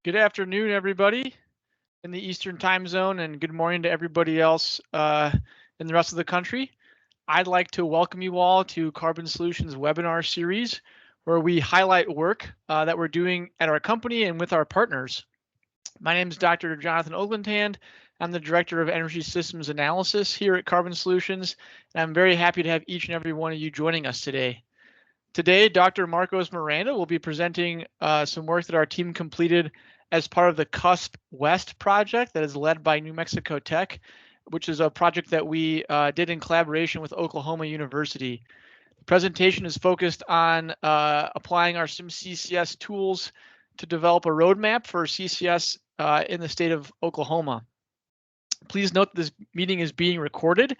Good afternoon, everybody in the Eastern time zone, and good morning to everybody else in the rest of the country. I'd like to welcome you all to Carbon Solutions webinar series, where we highlight work that we're doing at our company and with our partners. My name is Dr. Jonathan Oglenthand. I'm the Director of Energy Systems Analysis here at Carbon Solutions, and I'm very happy to have each and every one of you joining us today. Today, Dr. Marcos Miranda will be presenting some work that our team completed as part of the CUSP West project that is led by New Mexico Tech, which is a project that we did in collaboration with Oklahoma University. The presentation is focused on applying our SimCCS tools to develop a roadmap for CCS in the state of Oklahoma. Please note that this meeting is being recorded,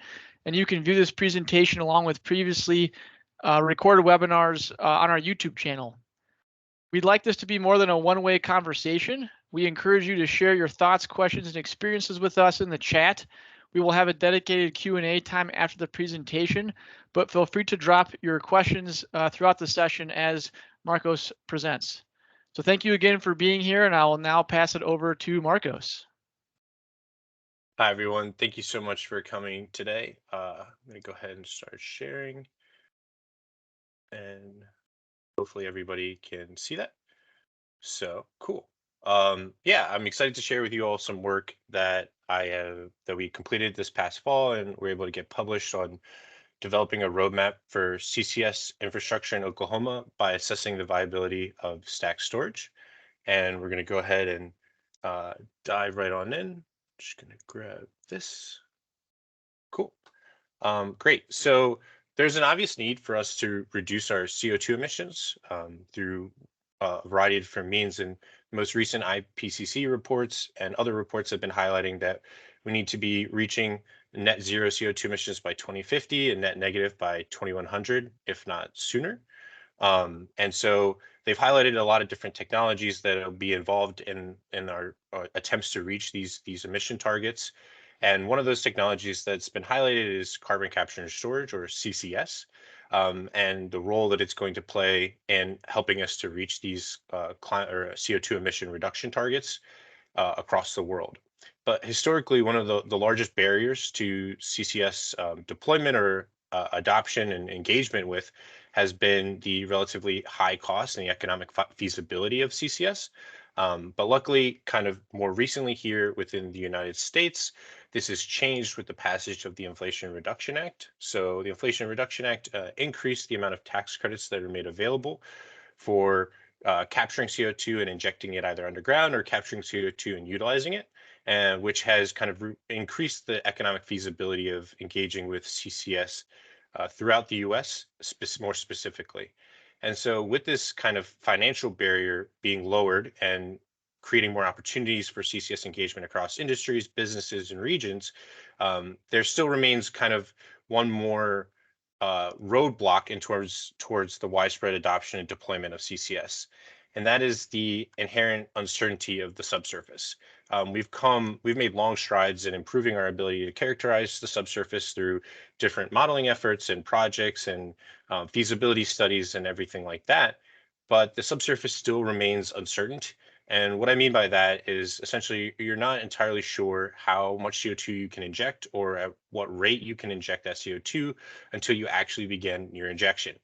and you can view this presentation along with previously recorded webinars on our YouTube channel. We'd like this to be more than a one-way conversation. We encourage you to share your thoughts, questions, and experiences with us in the chat. We will have a dedicated Q&A time after the presentation, but feel free to drop your questions throughout the session as Marcos presents. So thank you again for being here, and I will now pass it over to Marcos. Hi, everyone. Thank you so much for coming today. I'm going to go ahead and start sharing, and hopefully everybody can see that. So cool. Yeah, I'm excited to share with you all some work that we completed this past fall and were able to get published on developing a roadmap for CCS infrastructure in Oklahoma by assessing the viability of stacked storage. And we're going to go ahead and dive right on in. Just going to grab this. Cool. Great. So there's an obvious need for us to reduce our CO2 emissions through a variety of different means. And most recent IPCC reports and other reports have been highlighting that we need to be reaching net zero CO2 emissions by 2050 and net negative by 2100, if not sooner. And so they've highlighted a lot of different technologies that will be involved in our attempts to reach these emission targets. And one of those technologies that's been highlighted is carbon capture and storage, or CCS, and the role that it's going to play in helping us to reach these CO2 emission reduction targets across the world. But historically, one of the largest barriers to CCS deployment or adoption and engagement with has been the relatively high cost and the economic feasibility of CCS. But luckily, kind of more recently here within the United States, this has changed with the passage of the Inflation Reduction Act. So the Inflation Reduction Act increased the amount of tax credits that are made available for capturing CO2 and injecting it either underground or capturing CO2 and utilizing it, and which has kind of increased the economic feasibility of engaging with CCS throughout the US, more specifically. And so with this kind of financial barrier being lowered and creating more opportunities for CCS engagement across industries, businesses, and regions, there still remains kind of one more roadblock in towards the widespread adoption and deployment of CCS. And that is the inherent uncertainty of the subsurface. We've made long strides in improving our ability to characterize the subsurface through different modeling efforts and projects and feasibility studies and everything like that. But the subsurface still remains uncertain. And what I mean by that is essentially you're not entirely sure how much CO2 you can inject or at what rate you can inject that CO2 until you actually begin your injection.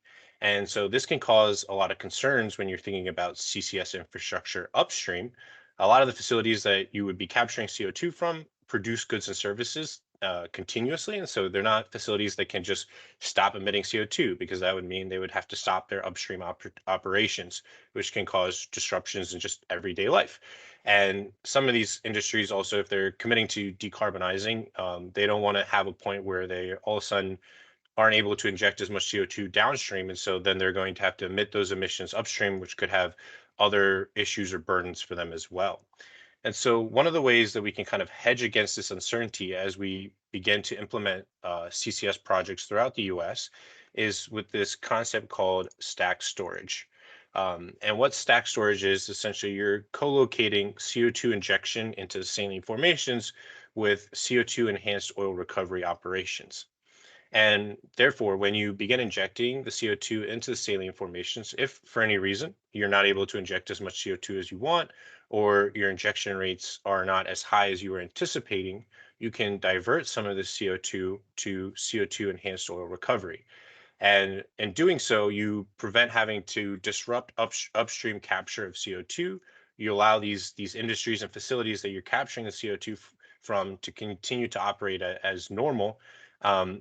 And so this can cause a lot of concerns when you're thinking about CCS infrastructure upstream. A lot of the facilities that you would be capturing CO2 from produce goods and services continuously. And so they're not facilities that can just stop emitting CO2, because that would mean they would have to stop their upstream operations, which can cause disruptions in just everyday life. And some of these industries also, if they're committing to decarbonizing, they don't want to have a point where they all of a sudden aren't able to inject as much CO2 downstream. And so then they're going to have to emit those emissions upstream, which could have other issues or burdens for them as well. And so one of the ways that we can kind of hedge against this uncertainty as we begin to implement CCS projects throughout the US is with this concept called stacked storage. And what stacked storage is, essentially you're co-locating CO2 injection into saline formations with CO2 enhanced oil recovery operations. And therefore, when you begin injecting the CO2 into the saline formations, if for any reason you're not able to inject as much CO2 as you want, or your injection rates are not as high as you were anticipating, you can divert some of the CO2 to CO2 enhanced oil recovery. And in doing so, you prevent having to disrupt upstream capture of CO2. You allow these industries and facilities that you're capturing the CO2 from to continue to operate as normal,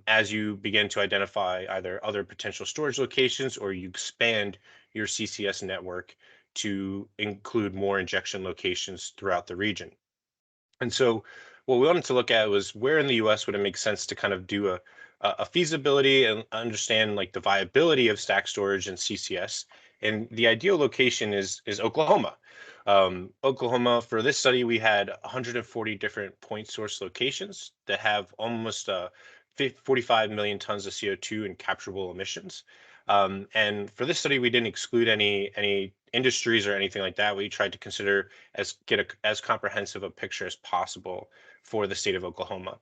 as you begin to identify either other potential storage locations, or you expand your CCS network to include more injection locations throughout the region. And so what we wanted to look at was where in the US would it make sense to kind of do a feasibility and understand like the viability of stack storage and CCS. And the ideal location is Oklahoma. Oklahoma, for this study, we had 140 different point source locations that have almost 45 million tons of CO2 and capturable emissions. And for this study, we didn't exclude any industries or anything like that. We tried to consider as comprehensive a picture as possible for the state of Oklahoma.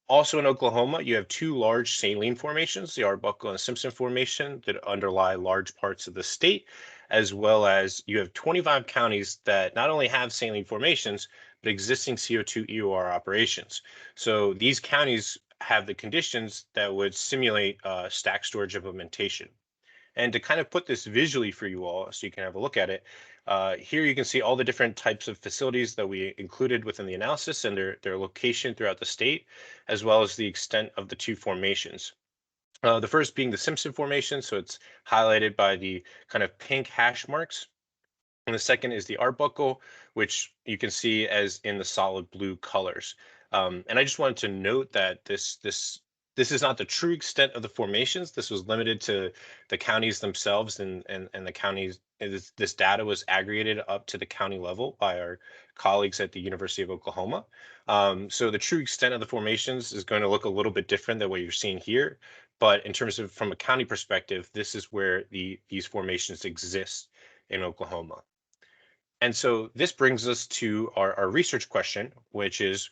Also in Oklahoma, you have two large saline formations, the Arbuckle and Simpson Formation, that underlie large parts of the state, as well as you have 25 counties that not only have saline formations, but existing CO2 EOR operations. So these counties have the conditions that would simulate stack storage implementation. And to kind of put this visually for you all, so you can have a look at it, here you can see all the different types of facilities that we included within the analysis and their location throughout the state, as well as the extent of the two formations. The first being the Simpson Formation, so it's highlighted by the kind of pink hash marks. And the second is the Arbuckle, which you can see as in the solid blue colors. And I just wanted to note that this is not the true extent of the formations. This was limited to the counties themselves, and the counties. This data was aggregated up to the county level by our colleagues at the University of Oklahoma. So the true extent of the formations is going to look a little bit different than what you're seeing here. But in terms of from a county perspective, this is where these formations exist in Oklahoma. And so this brings us to our research question, which is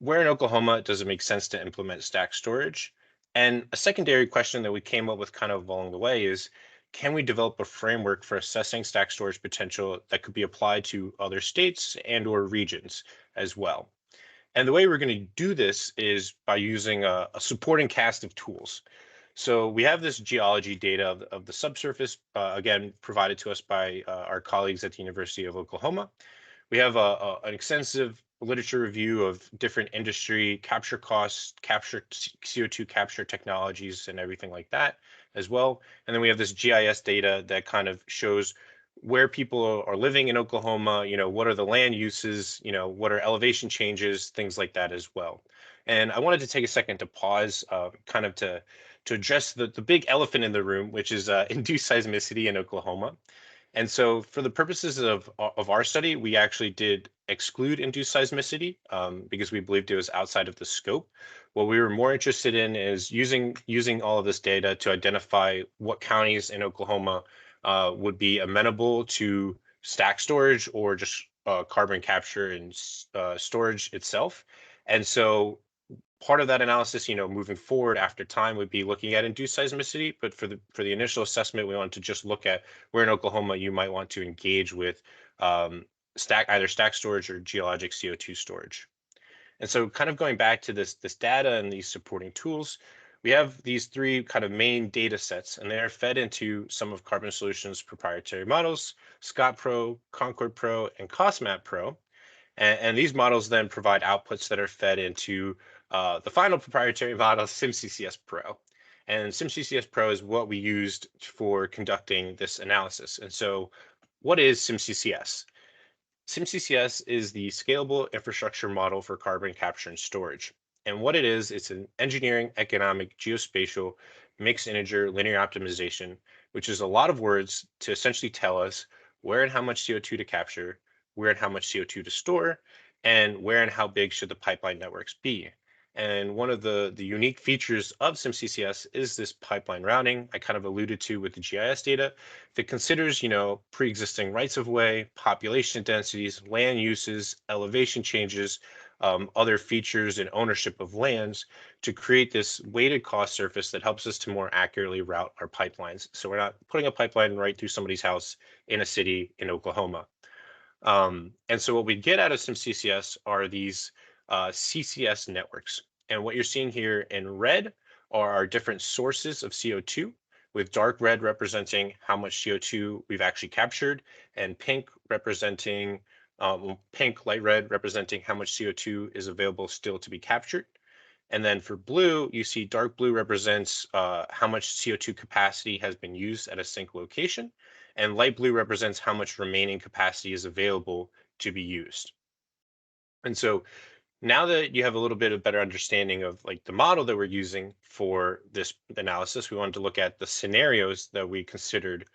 where in Oklahoma does it make sense to implement stack storage? And a secondary question that we came up with kind of along the way is, can we develop a framework for assessing stack storage potential that could be applied to other states and or regions as well? And the way we're going to do this is by using a supporting cast of tools. So we have this geology data of the subsurface, again, provided to us by our colleagues at the University of Oklahoma. We have an extensive literature review of different industry capture costs, CO2 capture technologies, and everything like that as well. And then we have this GIS data that kind of shows where people are living in Oklahoma, what are the land uses, what are elevation changes, things like that as well. And I wanted to take a second to pause, kind of to address the big elephant in the room, which is induced seismicity in Oklahoma. And so for the purposes of our study, we actually did exclude induced seismicity because we believed it was outside of the scope. What we were more interested in is using all of this data to identify what counties in Oklahoma would be amenable to stack storage or just carbon capture and storage itself. And so part of that analysis, moving forward after time would be looking at induced seismicity. But for the initial assessment, we wanted to just look at where in Oklahoma you might want to engage with either stack storage or geologic CO2 storage. And so kind of going back to this data and these supporting tools, we have these three kind of main data sets, and they're fed into some of Carbon Solutions' proprietary models, Scott Pro, Concord Pro, and CostMap Pro. And these models then provide outputs that are fed into the final proprietary model, SimCCS Pro. And SimCCS Pro is what we used for conducting this analysis. And so what is SimCCS? SimCCS is the scalable infrastructure model for carbon capture and storage. And what it is, it's an engineering, economic, geospatial, mixed integer linear optimization, which is a lot of words to essentially tell us where and how much CO2 to capture, where and how much CO2 to store, and where and how big should the pipeline networks be. And one of the unique features of SimCCS is this pipeline routing I kind of alluded to with the GIS data that considers, pre-existing rights of way, population densities, land uses, elevation changes, other features and ownership of lands to create this weighted cost surface that helps us to more accurately route our pipelines. So we're not putting a pipeline right through somebody's house in a city in Oklahoma. And so what we get out of some CCS are these CCS networks. And what you're seeing here in red are our different sources of CO2, with dark red representing how much CO2 we've actually captured, and pink representing, light red representing how much CO2 is available still to be captured. And then for blue, you see dark blue represents how much CO2 capacity has been used at a single location, and light blue represents how much remaining capacity is available to be used. And so now that you have a little bit of better understanding of like the model that we're using for this analysis, we wanted to look at the scenarios that we considered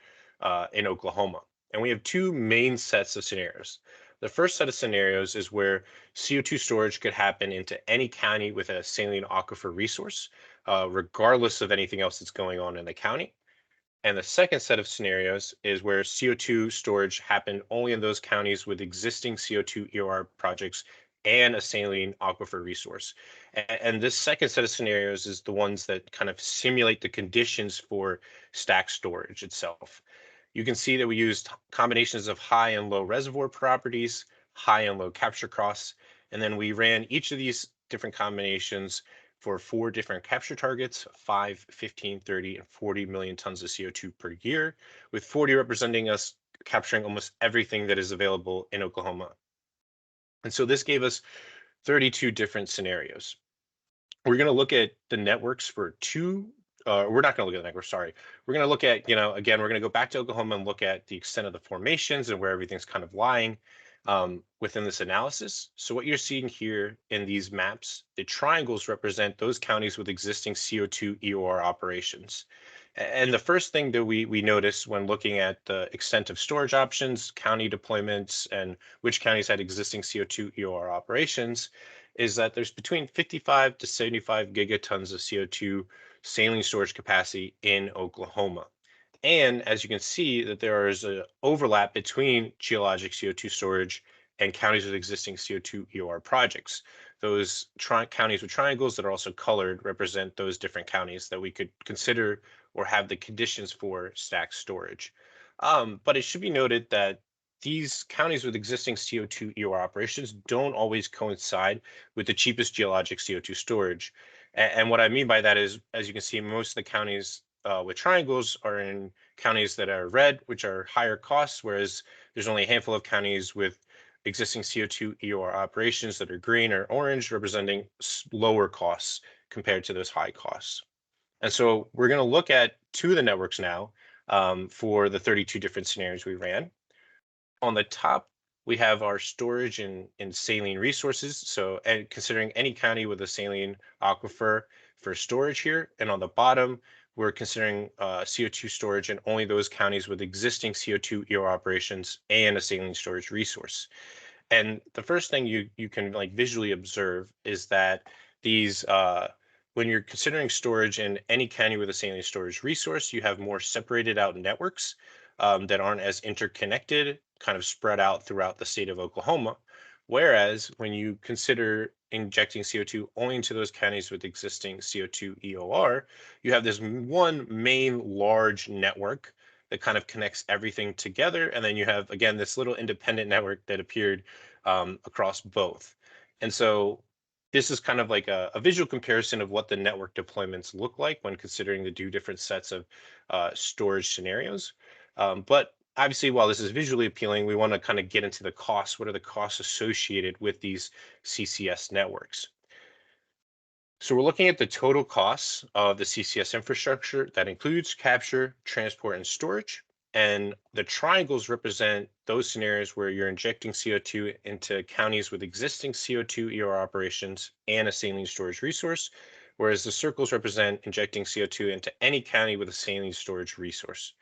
in Oklahoma. And we have two main sets of scenarios. The first set of scenarios is where CO2 storage could happen into any county with a saline aquifer resource, regardless of anything else that's going on in the county. And the second set of scenarios is where CO2 storage happened only in those counties with existing CO2 EOR projects and a saline aquifer resource. And this second set of scenarios is the ones that kind of simulate the conditions for stack storage itself. You can see that we used combinations of high and low reservoir properties, high and low capture costs, and then we ran each of these different combinations for 4 different capture targets: 5, 15, 30, and 40 million tons of CO2 per year, with 40 representing us capturing almost everything that is available in Oklahoma. And so this gave us 32 different scenarios. We're going to look at the networks for two. We're not going to look at the network, sorry. We're going to look at, again, we're going to go back to Oklahoma and look at the extent of the formations and where everything's kind of lying within this analysis. So what you're seeing here in these maps, the triangles represent those counties with existing CO2 EOR operations. And the first thing that we notice when looking at the extent of storage options, county deployments, and which counties had existing CO2 EOR operations is that there's between 55 to 75 gigatons of CO2 saline storage capacity in Oklahoma. And as you can see, that there is an overlap between geologic CO2 storage and counties with existing CO2 EOR projects. Those counties with triangles that are also colored represent those different counties that we could consider or have the conditions for stack storage. But it should be noted that these counties with existing CO2 EOR operations don't always coincide with the cheapest geologic CO2 storage. And what I mean by that is, as you can see, most of the counties with triangles are in counties that are red, which are higher costs, whereas there's only a handful of counties with existing CO2 EOR operations that are green or orange, representing lower costs compared to those high costs. And so we're going to look at two of the networks now for the 32 different scenarios we ran. On the top, we have our storage in saline resources. So, and considering any county with a saline aquifer for storage here. And on the bottom, we're considering CO2 storage in only those counties with existing CO2 EOR operations and a saline storage resource. And the first thing you can like visually observe is that these when you're considering storage in any county with a saline storage resource, you have more separated out networks that aren't as interconnected, kind of spread out throughout the state of Oklahoma. Whereas when you consider injecting CO2 only into those counties with existing CO2 EOR, you have this one main large network that kind of connects everything together. And then you have, again, this little independent network that appeared across both. And so this is kind of like a visual comparison of what the network deployments look like when considering the two different sets of storage scenarios. But obviously, while this is visually appealing, we want to kind of get into the costs. What are the costs associated with these CCS networks? So we're looking at the total costs of the CCS infrastructure that includes capture, transport, and storage. And the triangles represent those scenarios where you're injecting CO2 into counties with existing CO2 EOR operations and a saline storage resource, whereas the circles represent injecting CO2 into any county with a saline storage resource.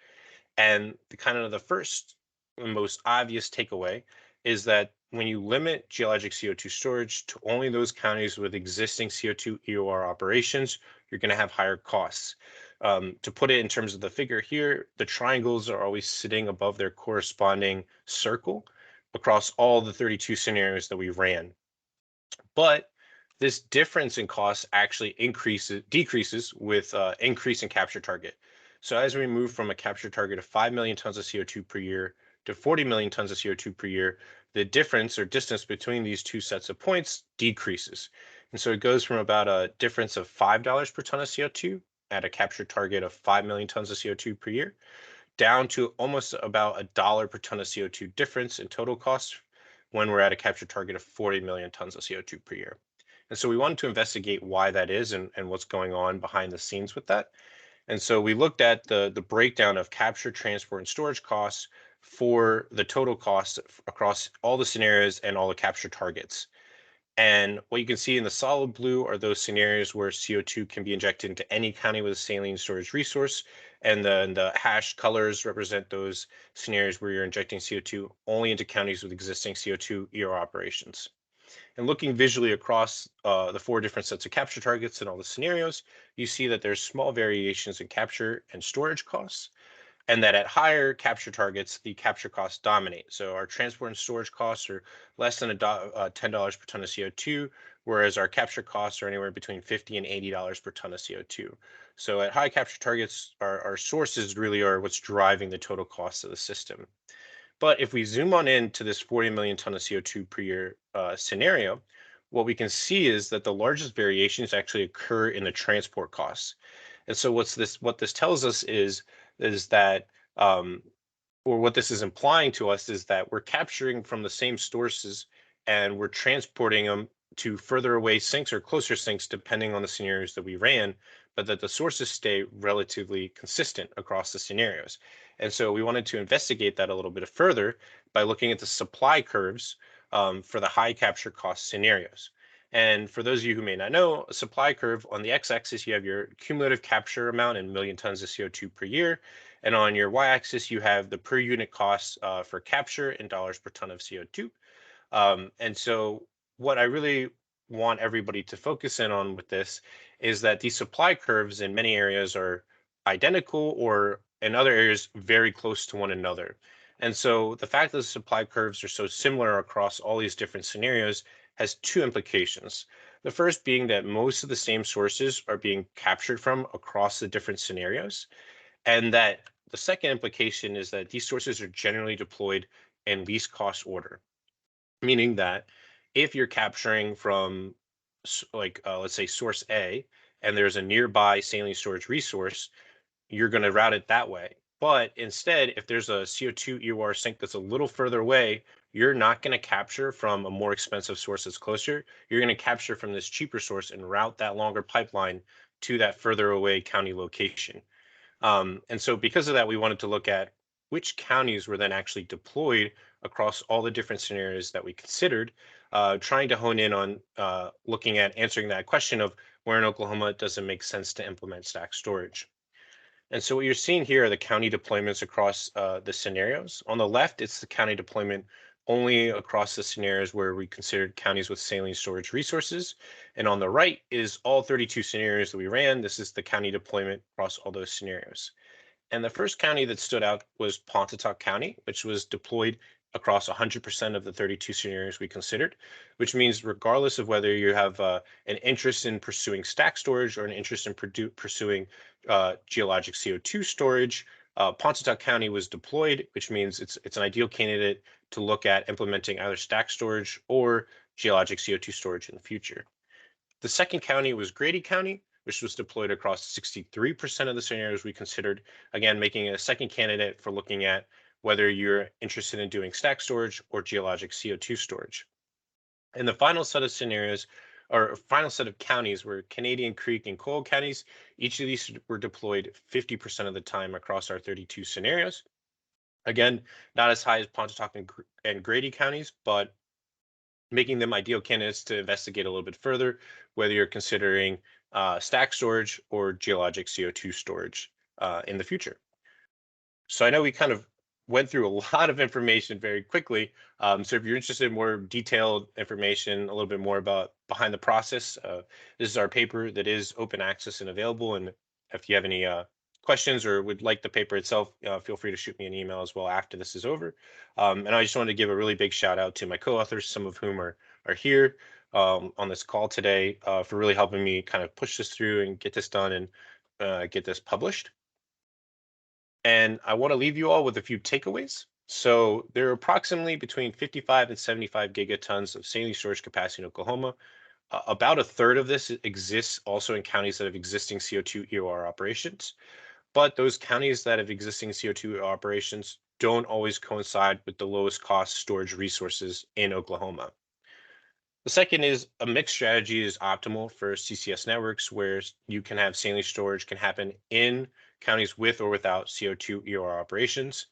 And the kind of the first and most obvious takeaway is that when you limit geologic CO2 storage to only those counties with existing CO2 EOR operations, you're going to have higher costs. To put it in terms of the figure here, the triangles are always sitting above their corresponding circle across all the 32 scenarios that we ran. But this difference in costs actually decreases with increase in capture target. So as we move from a capture target of 5 million tons of CO2 per year to 40 million tons of CO2 per year, the difference or distance between these two sets of points decreases. And so it goes from about a difference of $5 per ton of CO2 at a capture target of 5 million tons of CO2 per year down to almost about $1 per ton of CO2 difference in total costs when we're at a capture target of 40 million tons of CO2 per year. And so we wanted to investigate why that is and what's going on behind the scenes with that. And so we looked at the breakdown of capture, transport, and storage costs for the total costs across all the scenarios and all the capture targets. And what you can see in the solid blue are those scenarios where CO2 can be injected into any county with a saline storage resource. And then the hashed colors represent those scenarios where you're injecting CO2 only into counties with existing CO2 ER operations. And looking visually across the four different sets of capture targets and all the scenarios, you see that there's small variations in capture and storage costs, and that at higher capture targets, the capture costs dominate. So our transport and storage costs are less than $10 per ton of CO2, whereas our capture costs are anywhere between $50 and $80 per ton of CO2. So at high capture targets, our sources really are what's driving the total cost of the system. But if we zoom on in to this 40 million ton of CO2 per year scenario, what we can see is that the largest variations actually occur in the transport costs. And so what this tells us is that or what this is implying to us is that we're capturing from the same sources and we're transporting them to further away sinks or closer sinks depending on the scenarios that we ran, but that the sources stay relatively consistent across the scenarios. And so we wanted to investigate that a little bit further by looking at the supply curves for the high capture cost scenarios. And for those of you who may not know, a supply curve on the x-axis, you have your cumulative capture amount in million tons of CO2 per year. And on your y-axis, you have the per unit cost for capture in dollars per ton of CO2. And so what I really want everybody to focus in on with this is that these supply curves in many areas are identical or in other areas very close to one another. And so the fact that the supply curves are so similar across all these different scenarios has two implications. The first being that most of the same sources are being captured from across the different scenarios. And that the second implication is that these sources are generally deployed in least cost order, meaning that if you're capturing from let's say source A and there's a nearby saline storage resource, you're going to route it that way. But instead, if there's a CO2 EOR sink that's a little further away, you're not going to capture from a more expensive source that's closer. You're going to capture from this cheaper source and route that longer pipeline to that further away county location. And so because of that, we wanted to look at which counties were then actually deployed across all the different scenarios that we considered, trying to hone in on looking at answering that question of where in Oklahoma does it make sense to implement stack storage. And so what you're seeing here are the county deployments across the scenarios. On the left, it's the county deployment only across the scenarios where we considered counties with saline storage resources. And on the right is all 32 scenarios that we ran. This is the county deployment across all those scenarios. And the first county that stood out was Pontotoc County, which was deployed across 100% of the 32 scenarios we considered, which means regardless of whether you have an interest in pursuing stack storage or an interest in pursuing geologic CO2 storage, Pontotoc County was deployed, which means it's an ideal candidate to look at implementing either stack storage or geologic CO2 storage in the future. The second county was Grady County, which was deployed across 63% of the scenarios we considered, again, making it a second candidate for looking at whether you're interested in doing stack storage or geologic CO2 storage. And the final set of scenarios, or final set of counties, were Canadian Creek and Coal counties. Each of these were deployed 50% of the time across our 32 scenarios. Again, not as high as Pontotoc and Grady counties, but making them ideal candidates to investigate a little bit further, whether you're considering stack storage or geologic CO2 storage in the future. So I know we kind of went through a lot of information very quickly. So if you're interested in more detailed information, a little bit more about behind the process, this is our paper that is open access and available. And if you have any questions or would like the paper itself, feel free to shoot me an email as well after this is over. And I just wanted to give a really big shout out to my co-authors, some of whom are here. on this call today, for really helping me kind of push this through and get this done and get this published. And I want to leave you all with a few takeaways. So there are approximately between 55 and 75 gigatons of saline storage capacity in Oklahoma. About a third of this exists also in counties that have existing CO2 EOR operations. But those counties that have existing CO2 operations don't always coincide with the lowest cost storage resources in Oklahoma. The second is a mixed strategy is optimal for CCS networks where you can have saline storage can happen in counties with or without CO2 EOR operations.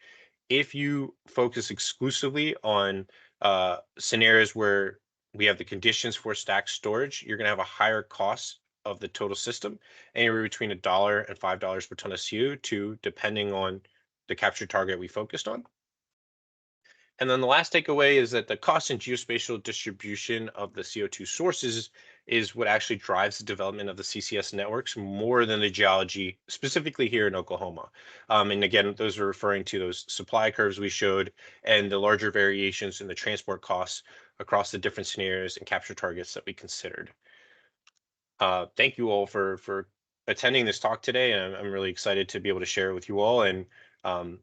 If you focus exclusively on scenarios where we have the conditions for stacked storage, you're going to have a higher cost of the total system, anywhere between $1 and $5 per ton of CO2, depending on the capture target we focused on. And then the last takeaway is that the cost and geospatial distribution of the CO2 sources is what actually drives the development of the CCS networks more than the geology, specifically here in Oklahoma. And again, those are referring to those supply curves we showed and the larger variations in the transport costs across the different scenarios and capture targets that we considered. Thank you all for attending this talk today. And I'm really excited to be able to share it with you all. And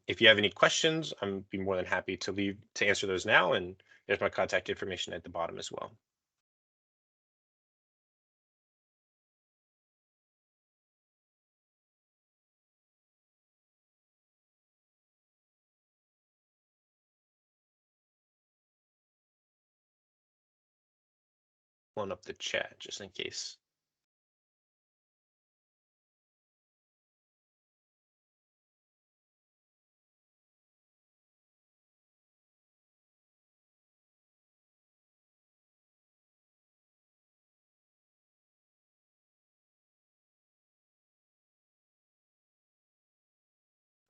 if you have any questions, I'm be more than happy to answer those now. And there's my contact information at the bottom as well. Pulling up the chat just in case.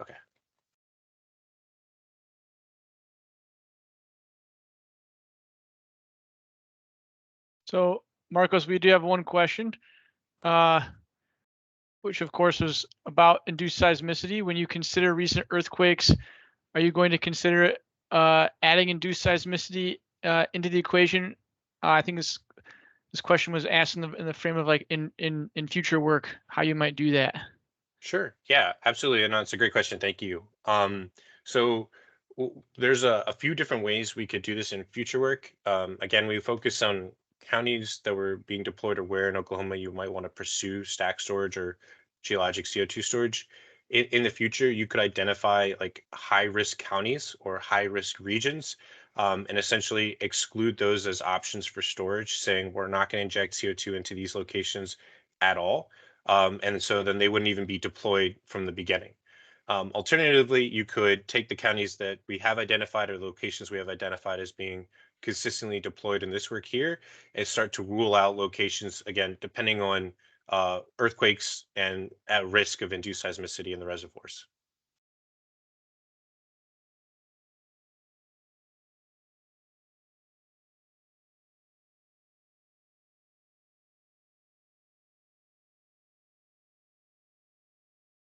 Okay. So, Marcos, we do have one question, which of course is about induced seismicity. When you consider recent earthquakes, are you going to consider adding induced seismicity into the equation? I think this question was asked in the frame of like in future work, how you might do that. Sure. Yeah, absolutely. And it's a great question. Thank you. So there's a few different ways we could do this in future work. Again, we focus on counties that were being deployed or where in Oklahoma you might want to pursue stack storage or geologic CO2 storage. In the future, you could identify like high risk counties or high risk regions, and essentially exclude those as options for storage, saying we're not going to inject CO2 into these locations at all. And so then they wouldn't even be deployed from the beginning. Alternatively, you could take the counties that we have identified or locations we have identified as being consistently deployed in this work here and start to rule out locations, again, depending on earthquakes and at risk of induced seismicity in the reservoirs.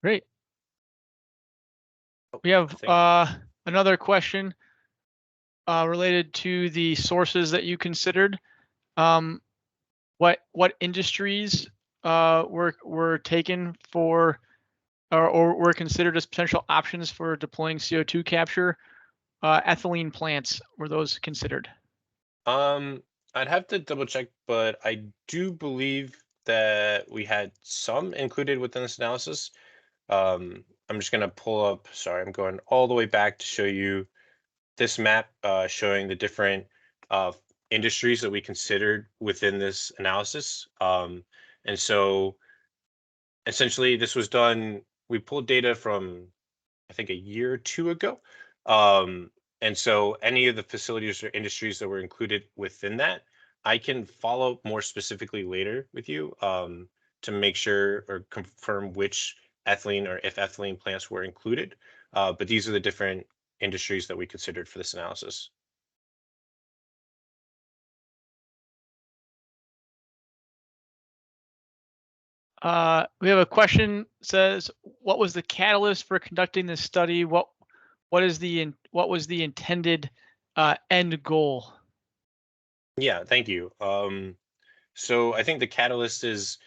Great. Oh, We have I think, another question related to the sources that you considered. What industries were taken for or were considered as potential options for deploying CO2 capture? Ethylene plants, were those considered? um, I'd have to double check, but I do believe that we had some included within this analysis. I'm just going to pull up, sorry, I'm going all the way back to show you this map showing the different uh, industries that we considered within this analysis. And so essentially this was done, we pulled data from, I think, a year or two ago. Um, and so any of the facilities or industries that were included within that, I can follow up more specifically later with you to make sure or confirm which ethylene or if ethylene plants were included. But these are the different industries that we considered for this analysis. We have a question says, what was the catalyst for conducting this study? What was the intended end goal? Yeah, thank you. So I think the catalyst is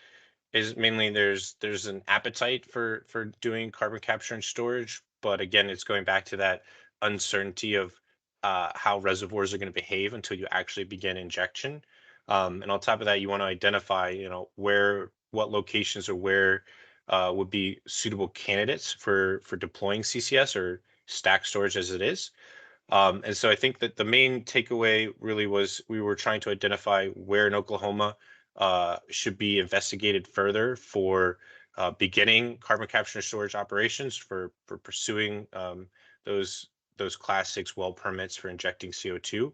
mainly there's an appetite for doing carbon capture and storage, but again, it's going back to that uncertainty of how reservoirs are going to behave until you actually begin injection. And on top of that, you want to identify, where what locations or where would be suitable candidates for deploying CCS or stack storage as it is. And so I think that the main takeaway really was we were trying to identify where in Oklahoma should be investigated further for beginning carbon capture and storage operations for pursuing those those Class 6 well permits for injecting CO2.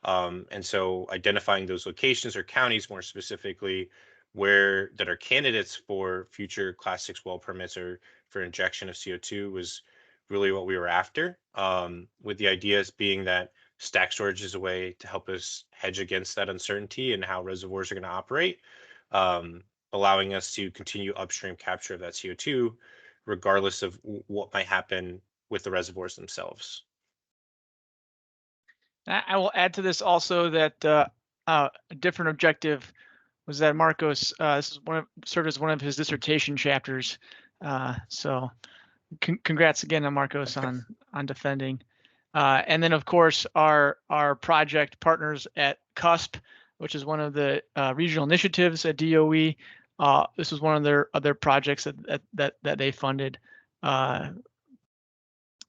And so identifying those locations or counties more specifically where that are candidates for future Class 6 well permits or for injection of CO2 was really what we were after, with the ideas being that stack storage is a way to help us hedge against that uncertainty and how reservoirs are going to operate, um, allowing us to continue upstream capture of that CO2, regardless of what might happen with the reservoirs themselves. I will add to this also that a different objective was that Marcos this is served as one of his dissertation chapters. So congrats again on Marcos on defending. And then of course our project partners at CUSP, which is one of the regional initiatives at DOE. This was one of their other projects that they funded.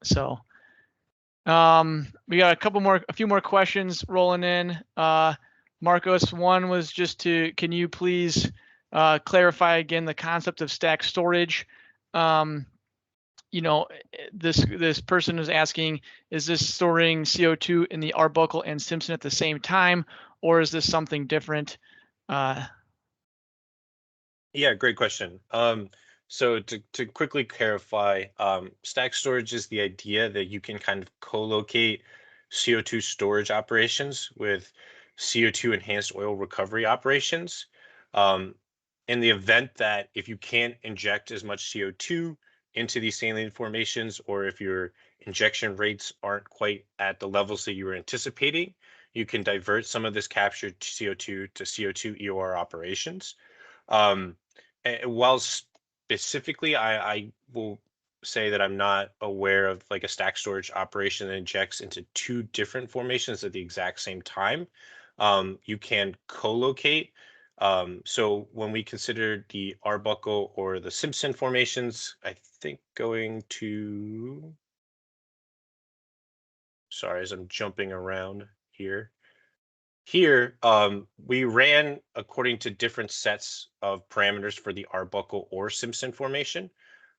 So we got a few more questions rolling in. Marcos, one was just can you please clarify again the concept of stack storage? This person is asking, is this storing CO2 in the Arbuckle and Simpson at the same time, or is this something different? Yeah, great question. So to quickly clarify, stack storage is the idea that you can kind of co-locate CO2 storage operations with CO2 enhanced oil recovery operations. Um, in the event that if you can't inject as much CO2 into these saline formations, or if your injection rates aren't quite at the levels that you were anticipating, you can divert some of this captured CO2 to CO2 EOR operations. Um, while specifically, I will say that I'm not aware of like a stack storage operation that injects into two different formations at the exact same time. You can co-locate. So when we consider the Arbuckle or the Simpson formations, I think going to, sorry, as I'm jumping around here. Here, we ran according to different sets of parameters for the Arbuckle or Simpson formation.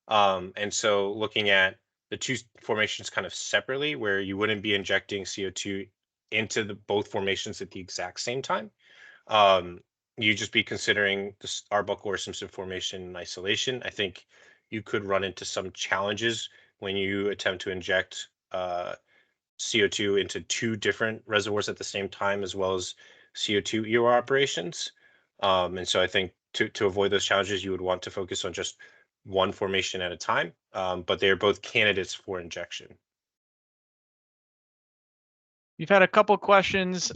And so looking at the two formations kind of separately, where you wouldn't be injecting CO2 into the both formations at the exact same time, um, you just be considering the Arbuckle or Simpson formation in isolation. I think you could run into some challenges when you attempt to inject CO2 into two different reservoirs at the same time, as well as CO2 EOR operations. And so I think to avoid those challenges, you would want to focus on just one formation at a time, but they are both candidates for injection. We've had a couple questions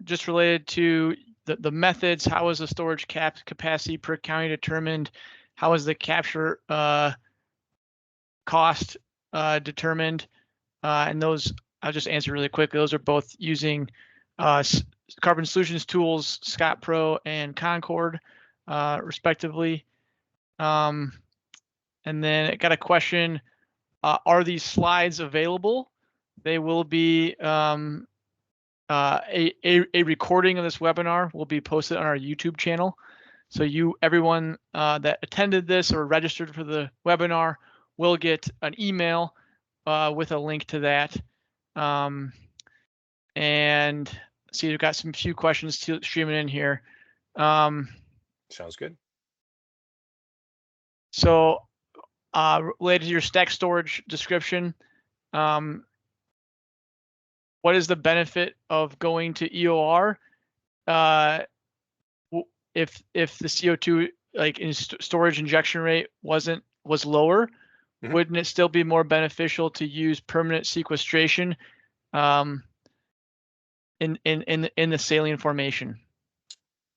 just related to the methods. How is the storage capacity per county determined? How is the capture cost determined? And those I'll just answer really quickly. Those are both using Carbon Solutions tools, Scott Pro and Concord, respectively. And then I got a question: are these slides available? They will be a recording of this webinar will be posted on our YouTube channel. So everyone that attended this or registered for the webinar will get an email with a link to that. And see, we've got some few questions streaming in here. Sounds good. So related to your stack storage description, what is the benefit of going to EOR? If the CO2 like in storage injection rate was lower, wouldn't it still be more beneficial to use permanent sequestration? in the saline formation?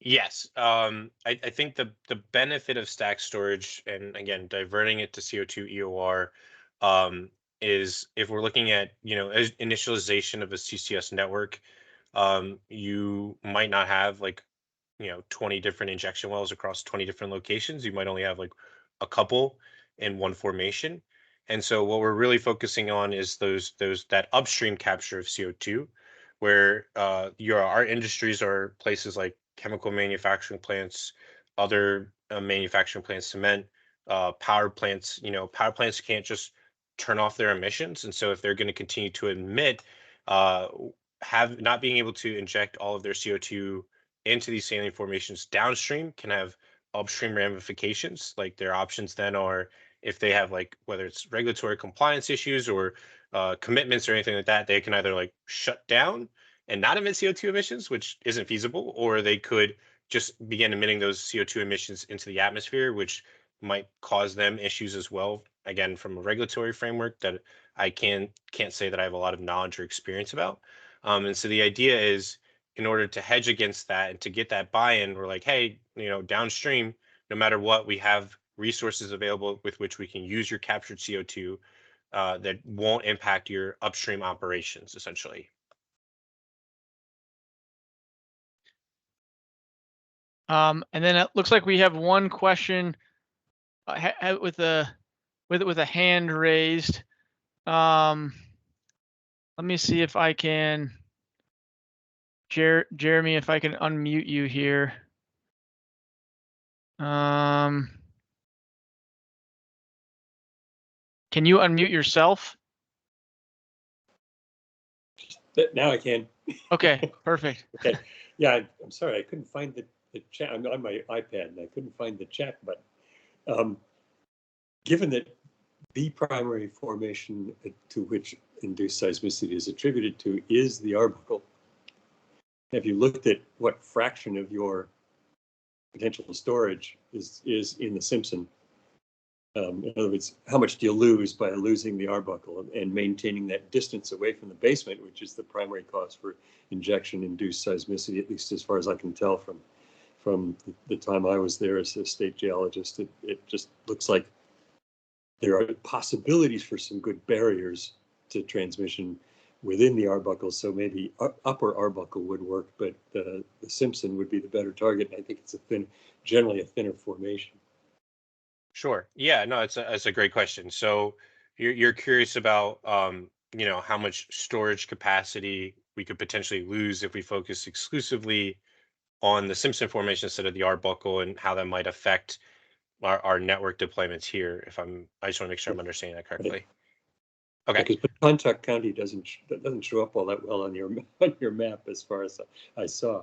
Yes. I think the benefit of stack storage, and again, diverting it to CO2 EOR, is if we're looking at, initialization of a CCS network, you might not have like, 20 different injection wells across 20 different locations. You might only have like a couple in one formation. And so what we're really focusing on is that upstream capture of CO2, where our industries are places like chemical manufacturing plants, other manufacturing plants, cement, power plants. Power plants can't just turn off their emissions, and so if they're going to continue to emit, uh, have not being able to inject all of their CO2 into these saline formations downstream can have upstream ramifications. Like their options then are, if they have like whether it's regulatory compliance issues or commitments or anything like that, they can either like shut down and not emit CO2 emissions, which isn't feasible, or they could just begin emitting those CO2 emissions into the atmosphere, which might cause them issues as well. Again, from a regulatory framework that I can't say that I have a lot of knowledge or experience about. And so the idea is, in order to hedge against that and to get that buy-in, we're like, hey, downstream, no matter what, we have resources available with which we can use your captured CO2 that won't impact your upstream operations, essentially. And then it looks like we have one question with a hand raised. Let me see if I can, Jeremy, if I can unmute you here. Can you unmute yourself? Now I can. Okay, perfect. Okay. Yeah, I'm sorry, I couldn't find the chat. I'm on my iPad and I couldn't find the chat button. Given that the primary formation to which induced seismicity is attributed to is the Arbuckle, have you looked at what fraction of your potential storage is in the Simpson? In other words, how much do you lose by losing the Arbuckle and maintaining that distance away from the basement, which is the primary cause for injection-induced seismicity, at least as far as I can tell from the time I was there as a state geologist. It just looks like there are possibilities for some good barriers to transmission within the Arbuckle, so maybe upper Arbuckle would work, but the Simpson would be the better target. And I think it's generally a thinner formation. Sure. Yeah, no, it's a great question. So you're curious about how much storage capacity we could potentially lose if we focus exclusively on the Simpson formation instead of the Arbuckle, and how that might affect our network deployments here. I just want to make sure I'm understanding that correctly. Okay. Because Pontotoc County doesn't show up all that well on your map as far as I saw.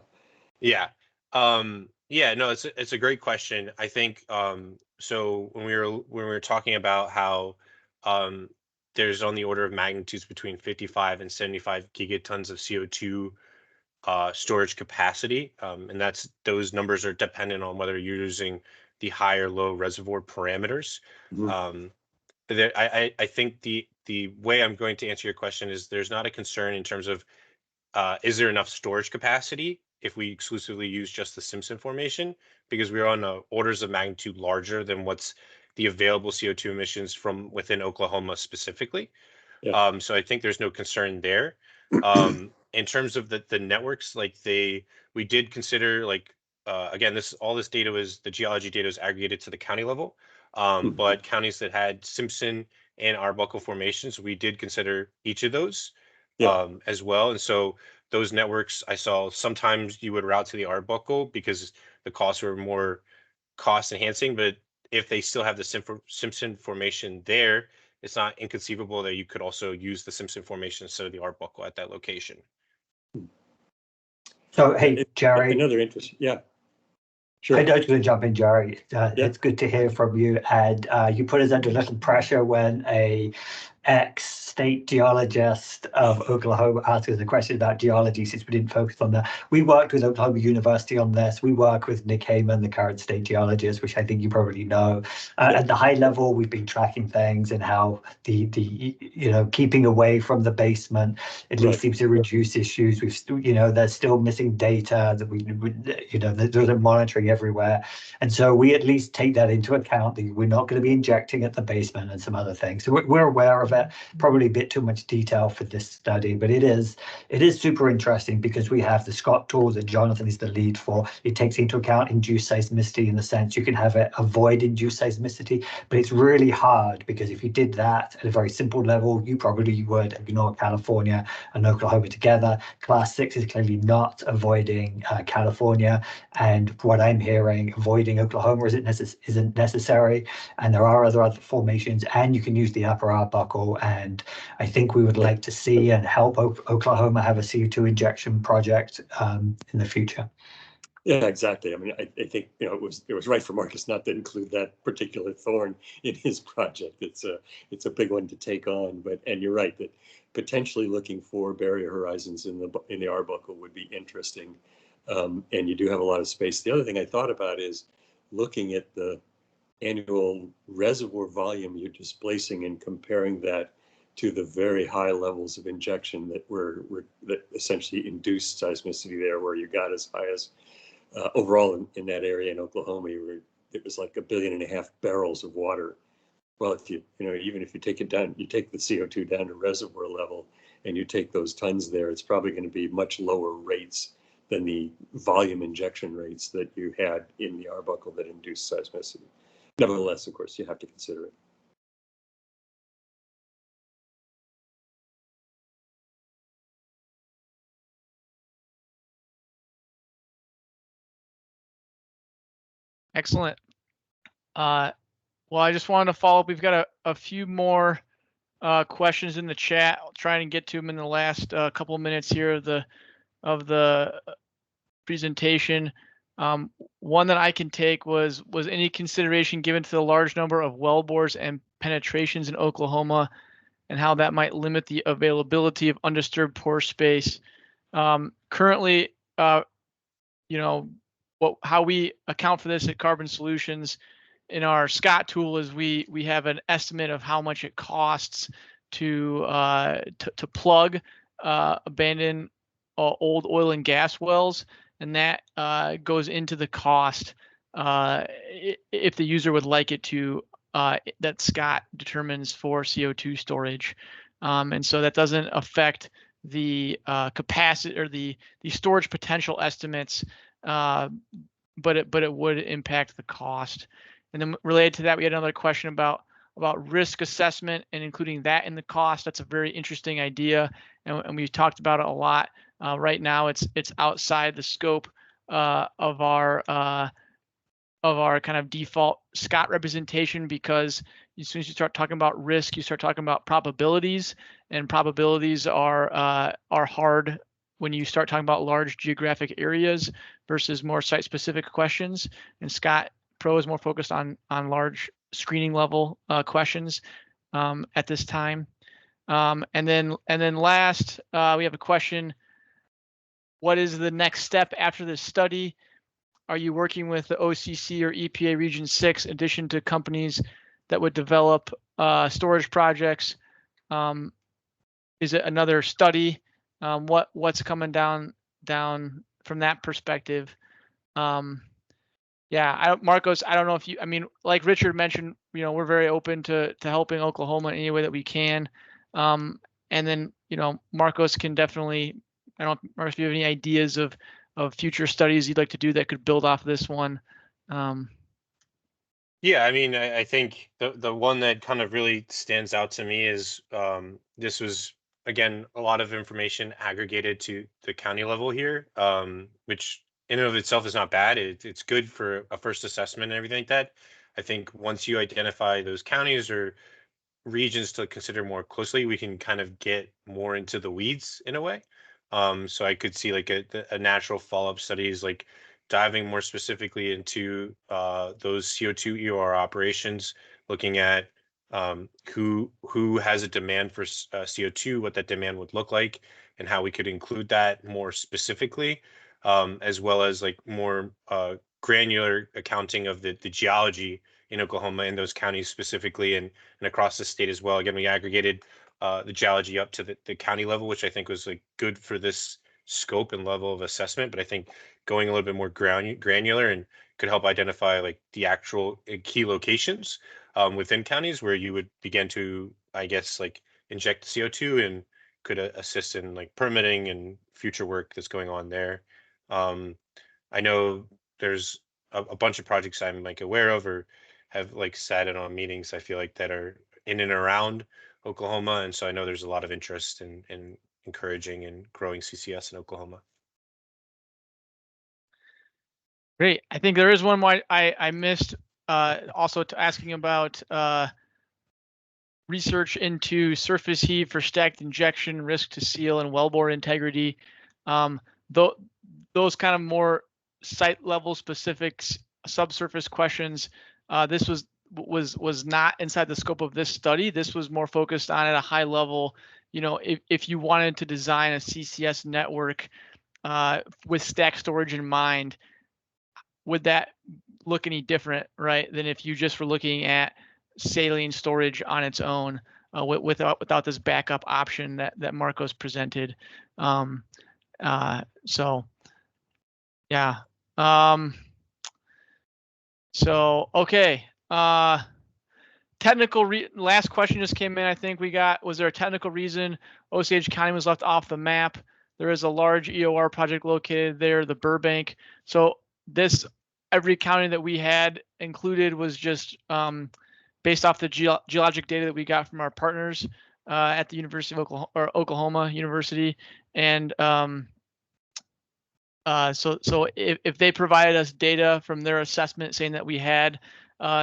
Yeah. Yeah, no, it's a great question. I think so when we were talking about how there's on the order of magnitudes between 55 and 75 gigatons of CO2 storage capacity, and those numbers are dependent on whether you're using the high or low reservoir parameters. Mm-hmm. I think the way I'm going to answer your question is there's not a concern in terms of is there enough storage capacity if we exclusively use just the Simpson formation, because we're on orders of magnitude larger than what's the available CO2 emissions from within Oklahoma specifically. Yeah. So I think there's no concern there. In terms of the networks, we did consider again, the geology data was aggregated to the county level, but counties that had Simpson and Arbuckle formations, we did consider each of those as well. And so those networks, I saw sometimes you would route to the Arbuckle because the costs were more cost enhancing, but if they still have the Simpson formation there, it's not inconceivable that you could also use the Simpson formation instead of the Arbuckle at that location. So, hey, Jerry. Another interest, yeah. Sure. I was going to jump in, Jerry. It's good to hear from you. And you put us under a little pressure when a ex-state geologist of Oklahoma asked us a question about geology, since we didn't focus on that. We worked with Oklahoma University on this. We work with Nick Heyman, the current state geologist, which I think you probably know. At the high level, we've been tracking things and how the keeping away from the basement at least seems to reduce issues. We've there's still missing data that there's a monitoring everywhere, and so we at least take that into account, that we're not going to be injecting at the basement and some other things. So we're aware of it. Probably a bit too much detail for this study, but it is super interesting because we have the Scott tool that Jonathan is the lead for. It takes into account induced seismicity, in the sense you can have it avoid induced seismicity, but it's really hard, because if you did that at a very simple level, you probably would ignore California and Oklahoma together. Class 6 is clearly not avoiding California, and what I'm hearing, avoiding Oklahoma isn't necessary, and there are other formations, and you can use the upper Arbuckle, and I think we would like to see and help Oklahoma have a CO2 injection project in the future. Yeah, exactly. I mean, I think it was right for Marcus not to include that particular thorn in his project. It's a big one to take on, and you're right that potentially looking for barrier horizons in the Arbuckle would be interesting, and you do have a lot of space. The other thing I thought about is looking at the annual reservoir volume you're displacing and comparing that to the very high levels of injection that essentially induced seismicity there, where you got as high as overall in that area in Oklahoma, it was like 1.5 billion barrels of water. Well, if even if you take it down, you take the CO2 down to reservoir level, and you take those tons there, it's probably going to be much lower rates than the volume injection rates that you had in the Arbuckle that induced seismicity. Nevertheless, of course, you have to consider it. Excellent. Well, I just wanted to follow up. We've got a few more questions in the chat. I'll try and get to them in the last couple of minutes here of the presentation. One that I can take was any consideration given to the large number of wellbores and penetrations in Oklahoma, and how that might limit the availability of undisturbed pore space. Currently, how we account for this at Carbon Solutions in our Scott tool is we have an estimate of how much it costs to plug abandoned old oil and gas wells, and that goes into the cost if the user would like it to, that Scott determines for CO2 storage, and so that doesn't affect the capacity or the storage potential estimates, but it would impact the cost. And then related to that, we had another question about risk assessment and including that in the cost. That's a very interesting idea, and we've talked about it a lot. Right now, it's outside the scope of our kind of default Scott representation, because as soon as you start talking about risk, you start talking about probabilities, and probabilities are hard when you start talking about large geographic areas versus more site-specific questions. And Scott Pro is more focused on large screening level questions at this time. And then last, we have a question: what is the next step after this study? Are you working with the OCC or EPA Region 6 in addition to companies that would develop storage projects? Is it another study? What's coming down from that perspective? Yeah, Marcos, I don't know if you, I mean, like Richard mentioned, we're very open to helping Oklahoma in any way that we can. And then, Marcos can definitely, I don't know, Marcos, if you have any ideas of future studies you'd like to do that could build off this one. Yeah, I mean, I think the one that kind of really stands out to me is this was, again, a lot of information aggregated to the county level here, which in and of itself is not bad. It's good for a first assessment and everything like that. I think once you identify those counties or regions to consider more closely, we can kind of get more into the weeds in a way. So I could see like a natural follow-up studies, like diving more specifically into those CO2 EOR operations, looking at who has a demand for CO2, what that demand would look like, and how we could include that more specifically, as well as like more granular accounting of the geology in Oklahoma in those counties specifically, and across the state as well. Again, we aggregated the geology up to the county level, which I think was like good for this scope and level of assessment. But I think going a little bit more granular and could help identify like the actual key locations within counties where you would begin to, I guess, like inject CO2 and could assist in like permitting and future work that's going on there. I know there's a bunch of projects I'm like aware of or have like sat in on meetings, I feel like, that are in and around Oklahoma. And so I know there's a lot of interest in encouraging and growing CCS in Oklahoma. Great. I think there is one more I missed, also asking about research into surface heat for stacked injection, risk to seal, and wellbore integrity. Those kind of more site level specifics, subsurface questions. This was not inside the scope of this study. This was more focused on at a high level. You know, if you wanted to design a CCS network with stack storage in mind, would that look any different, right, than if you just were looking at saline storage on its own without this backup option that Marcos presented? So yeah. So okay. Technical last question just came in. I think we got, was there a technical reason Osage County was left off the map? There is a large EOR project located there, the Burbank. So this, every county that we had included was just based off the geologic data that we got from our partners at the University of Oklahoma, or Oklahoma University. And so if they provided us data from their assessment saying that we had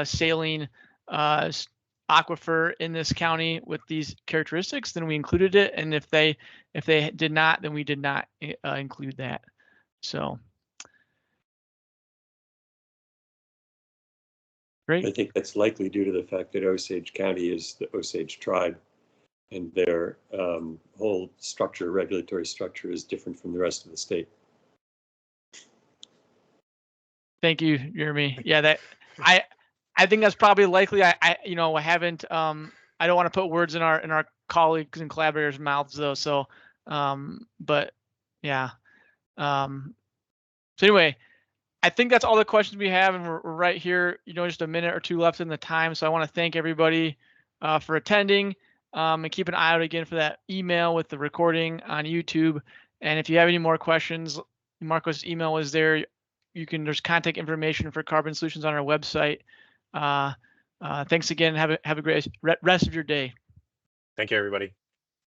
saline aquifer in this county with these characteristics, then we included it. And if they did not, then we did not include that. So great. I think that's likely due to the fact that Osage County is the Osage tribe, and their whole structure, regulatory structure, is different from the rest of the state. Thank you, Jeremy. Yeah, that I think that's probably likely. I haven't I don't want to put words in our colleagues and collaborators' mouths though. So but yeah. So anyway, I think that's all the questions we have, and we're right here, just a minute or two left in the time. So I want to thank everybody for attending, and keep an eye out again for that email with the recording on YouTube. And if you have any more questions, Marco's email is there. There's contact information for Carbon Solutions on our website. Thanks again. Have a great rest of your day. Thank you, everybody.